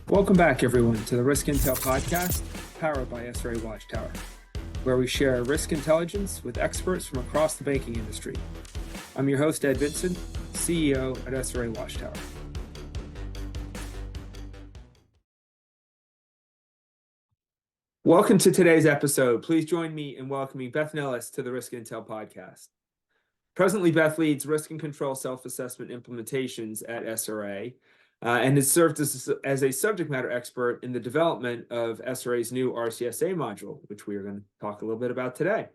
Welcome back, everyone, to the Risk Intel podcast, powered by SRA Watchtower, where we share risk intelligence with experts from across the banking industry. I'm your host, Ed Vincent, CEO at SRA Watchtower. Welcome to today's episode. Please join me in welcoming Beth Nilles to the Risk Intel podcast. Presently, Beth leads risk and control self-assessment implementations at SRA, and has served as a subject matter expert in the development of SRA's new RCSA module, which we are going to talk a little bit about today.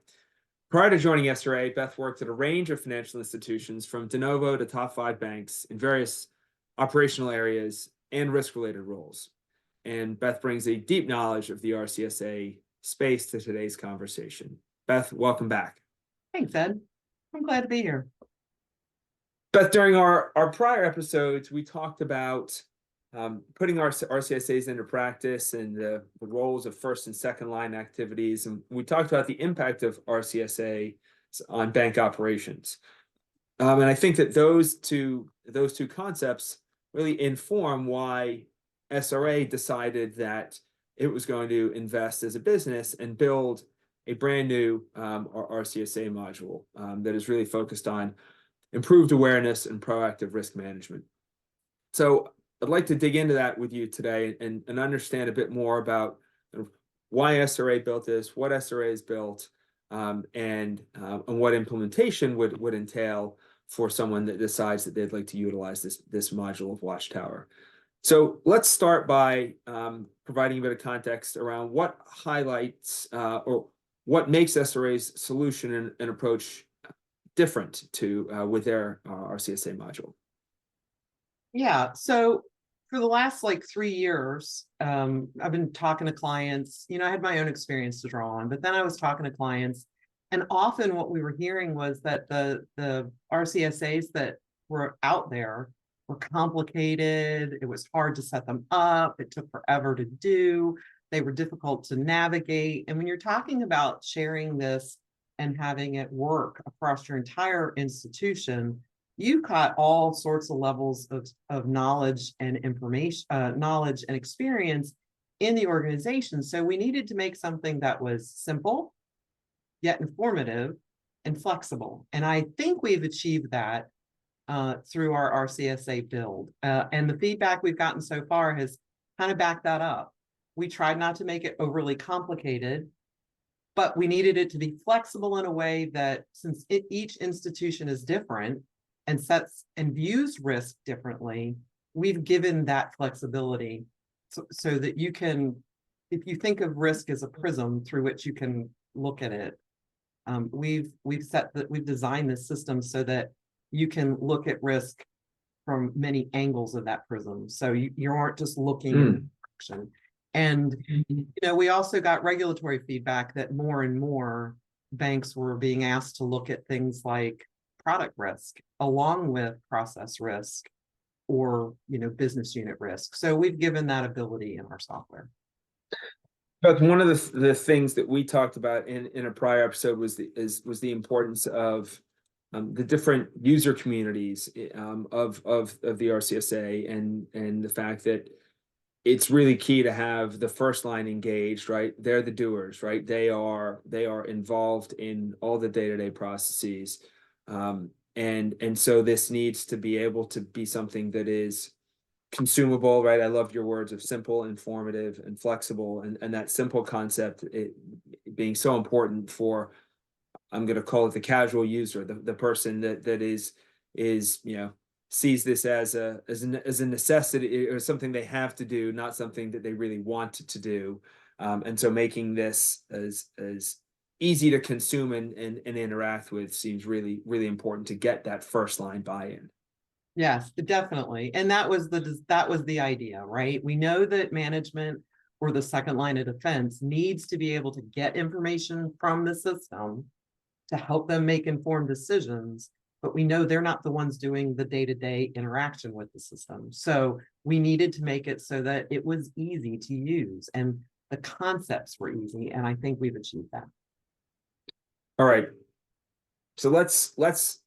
Prior to joining SRA, Beth worked at a range of financial institutions from de novo to top 5 banks in various operational areas and risk-related roles. And Beth brings a deep knowledge of the RCSA space to today's conversation. Beth, welcome back. Thanks, Ed. I'm glad to be here. Beth, during our prior episodes, we talked about putting our RCSAs into practice and the roles of first and second line activities. And we talked about the impact of RCSA on bank operations. And I think that those two concepts really inform why SRA decided that it was going to invest as a business and build a brand new RCSA module that is really focused on improved awareness and proactive risk management. So I'd like to dig into that with you today and understand a bit more about why SRA built this, what SRA has built, and what implementation would entail for someone that decides that they'd like to utilize this module of Watchtower. So let's start by providing a bit of context around what highlights or what makes SRA's solution and approach different to with their RCSA module. Yeah, so for the last 3 years, I've been talking to clients. I had my own experience to draw on, but then I was talking to clients, and often what we were hearing was that the RCSAs that were out there were complicated. It was hard to set them up. It took forever to do. They were difficult to navigate. And when you're talking about sharing this and having it work across your entire institution, you've got all sorts of levels of knowledge and information, knowledge and experience in the organization. So we needed to make something that was simple, yet informative and flexible. And I think we've achieved that through our RCSA build. And the feedback we've gotten so far has kind of backed that up. We tried not to make it overly complicated, but we needed it to be flexible in a way that, since each institution is different and sets and views risk differently, we've given that flexibility so that you can, if you think of risk as a prism through which you can look at it, we've designed this system so that you can look at risk from many angles of that prism. So you aren't just looking in one direction. And we also got regulatory feedback that more and more banks were being asked to look at things like product risk along with process risk or business unit risk. So we've given that ability in our software. But one of the things that we talked about in a prior episode was the importance of the different user communities of the RCSA and the fact that it's really key to have the first line engaged, right? They're the doers, right? They are involved in all the day-to-day processes. And so this needs to be able to be something that is consumable, right? I love your words of simple, informative, and flexible, and that simple concept being so important for, I'm going to call it the casual user, the person that is sees this as a necessity or something they have to do, not something that they really want to do. And so making this as easy to consume and interact with seems really, really important to get that first line buy-in. Yes, definitely. And that was the idea, right? We know that management or the second line of defense needs to be able to get information from the system to help them make informed decisions, but we know they're not the ones doing the day-to-day interaction with the system. So we needed to make it so that it was easy to use and the concepts were easy. And I think we've achieved that. All right. So let's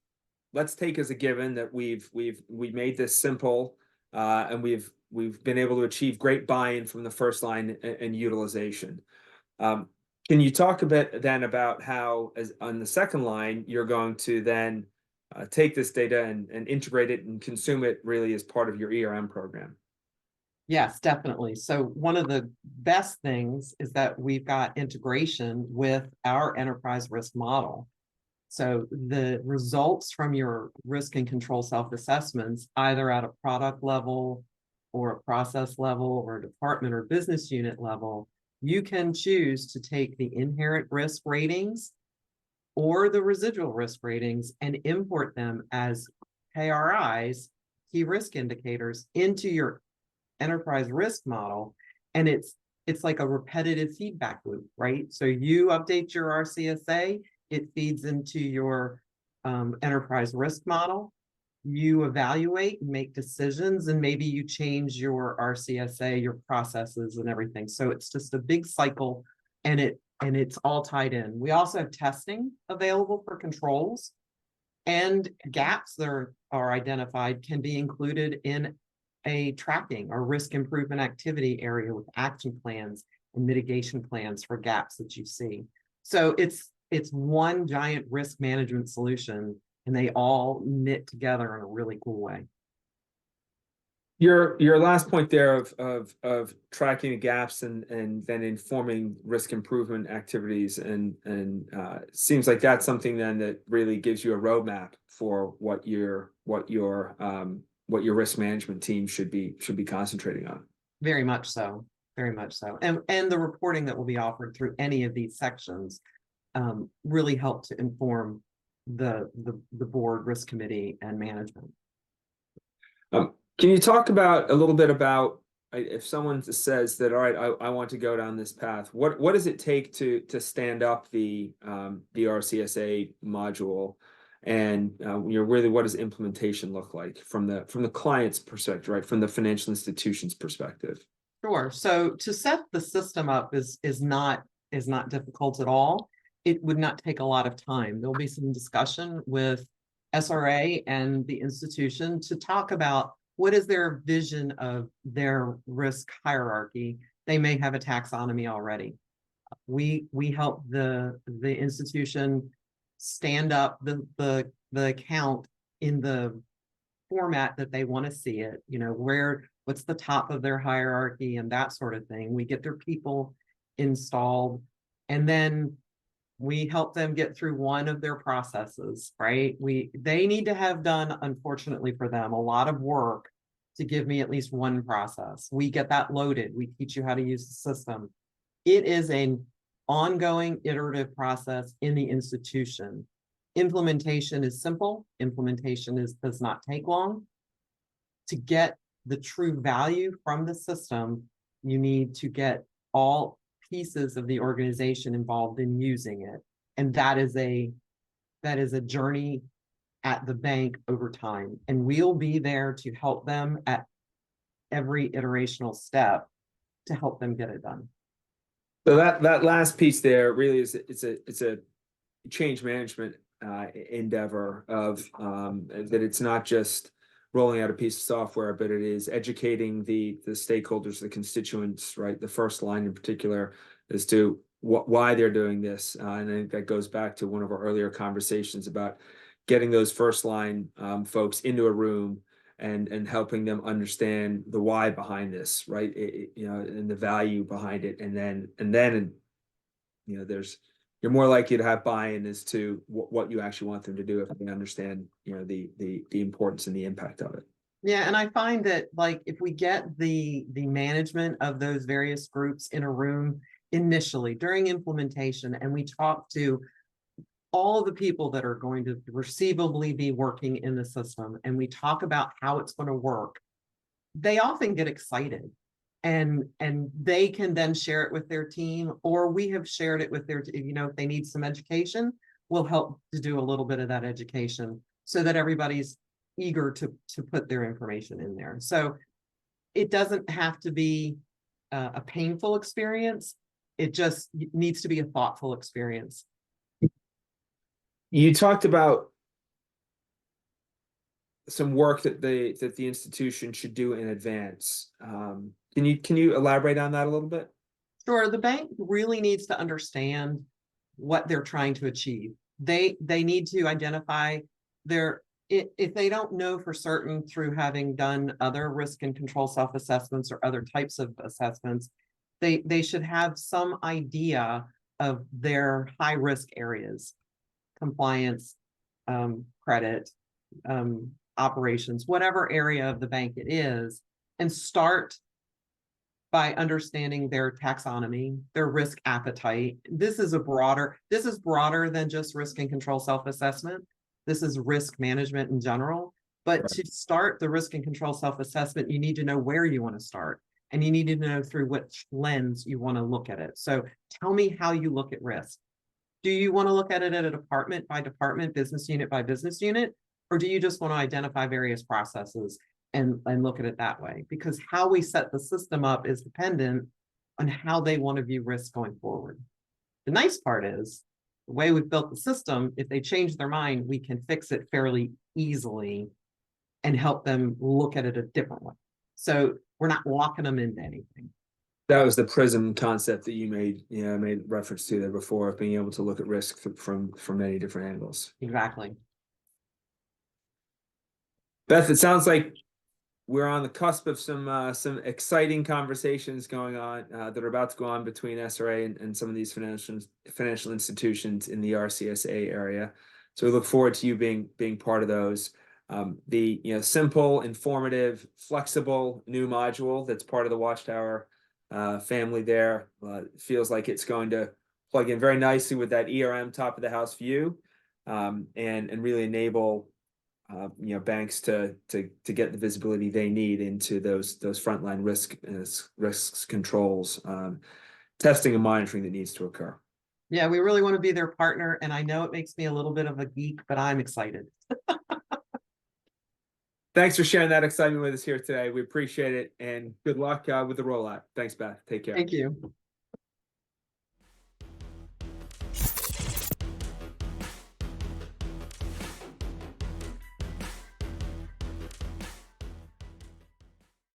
take as a given that we've made this simple and we've we've been able to achieve great buy-in from the first line and utilization. Can you talk a bit then about how, as on the second line, you're going to then take this data and integrate it and consume it really as part of your ERM program? Yes, definitely. So one of the best things is that we've got integration with our enterprise risk model. So the results from your risk and control self-assessments, either at a product level or a process level or a department or business unit level, you can choose to take the inherent risk ratings or the residual risk ratings and import them as KRIs, key risk indicators, into your enterprise risk model. And it's like a repetitive feedback loop, right? So you update your RCSA, it feeds into your enterprise risk model. You evaluate, make decisions, and maybe you change your RCSA, your processes and everything. So it's just a big cycle, and it's all tied in. We also have testing available for controls, and gaps that are identified can be included in a tracking or risk improvement activity area with action plans and mitigation plans for gaps that you see. So it's one giant risk management solution, and they all knit together in a really cool way. Your last point there of tracking the gaps and then informing risk improvement activities and seems like that's something then that really gives you a roadmap for what your risk management team should be concentrating on. Very much so, very much so. And the reporting that will be offered through any of these sections really help to inform the board, risk committee, and management. Can you talk about a little bit about if someone says that, all right, I want to go down this path, what does it take to stand up the RCSA module, and really what does implementation look like from the client's perspective, right, from the financial institution's perspective? Sure. So to set the system up is not difficult at all. It would not take a lot of time. There'll be some discussion with SRA and the institution to talk about what is their vision of their risk hierarchy. They may have a taxonomy already. We help the institution stand up the account in the format that they want to see it, what's the top of their hierarchy and that sort of thing. We get their people installed, and then we help them get through one of their processes, right? They need to have done, unfortunately for them, a lot of work to give me at least one process. We get that loaded. We teach you how to use the system. It is an ongoing iterative process in the institution. Implementation is simple. Implementation does not take long. To get the true value from the system, you need to get all pieces of the organization involved in using it. And that is a journey at the bank over time. And we'll be there to help them at every iterational step to help them get it done. So that last piece there really is it's a change management endeavor of that it's not just rolling out a piece of software, but it is educating the stakeholders, the constituents, right? The first line in particular, as to why they're doing this. And I think that goes back to one of our earlier conversations about getting those first line folks into a room and helping them understand the why behind this, right? And the value behind it. And then you're more likely to have buy-in as to what you actually want them to do if they understand, the importance and the impact of it. Yeah, and I find that, like, if we get the management of those various groups in a room initially during implementation, and we talk to all of the people that are going to receivably be working in the system, and we talk about how it's going to work, they often get excited. And they can then share it with their team, or we have shared it with their, if they need some education, we'll help to do a little bit of that education so that everybody's eager to put their information in there. So it doesn't have to be a painful experience. It just needs to be a thoughtful experience. You talked about some work that the institution should do in advance. Can you elaborate on that a little bit? Sure, the bank really needs to understand what they're trying to achieve. They need to identify their, if they don't know for certain through having done other risk and control self-assessments or other types of assessments, they should have some idea of their high risk areas, compliance, credit, operations, whatever area of the bank it is, and start by understanding their taxonomy, their risk appetite. This is broader than just risk and control self-assessment. This is risk management in general. But Right. to start the risk and control self-assessment, you need to know where you want to start. And you need to know through which lens you want to look at it. So tell me how you look at risk. Do you want to look at it at a department by department, business unit by business unit? Or do you just want to identify various processes and look at it that way? Because how we set the system up is dependent on how they want to view risk going forward. The nice part is the way we've built the system, if they change their mind, we can fix it fairly easily and help them look at it a different way. So we're not locking them into anything. That was the prism concept that you made reference to there before, of being able to look at risk from many different angles. Exactly. Beth, it sounds like we're on the cusp of some exciting conversations going on that are about to go on between SRA and some of these financial institutions in the RCSA area. So we look forward to you being part of those. The simple, informative, flexible new module that's part of the Watchtower family there feels like it's going to plug in very nicely with that ERM top of the house view, and really enable banks to get the visibility they need into those frontline risks controls, testing and monitoring that needs to occur. Yeah, we really want to be their partner, and I know it makes me a little bit of a geek, but I'm excited. Thanks for sharing that excitement with us here today. We appreciate it, and good luck with the rollout. Thanks, Beth. Take care. Thank you.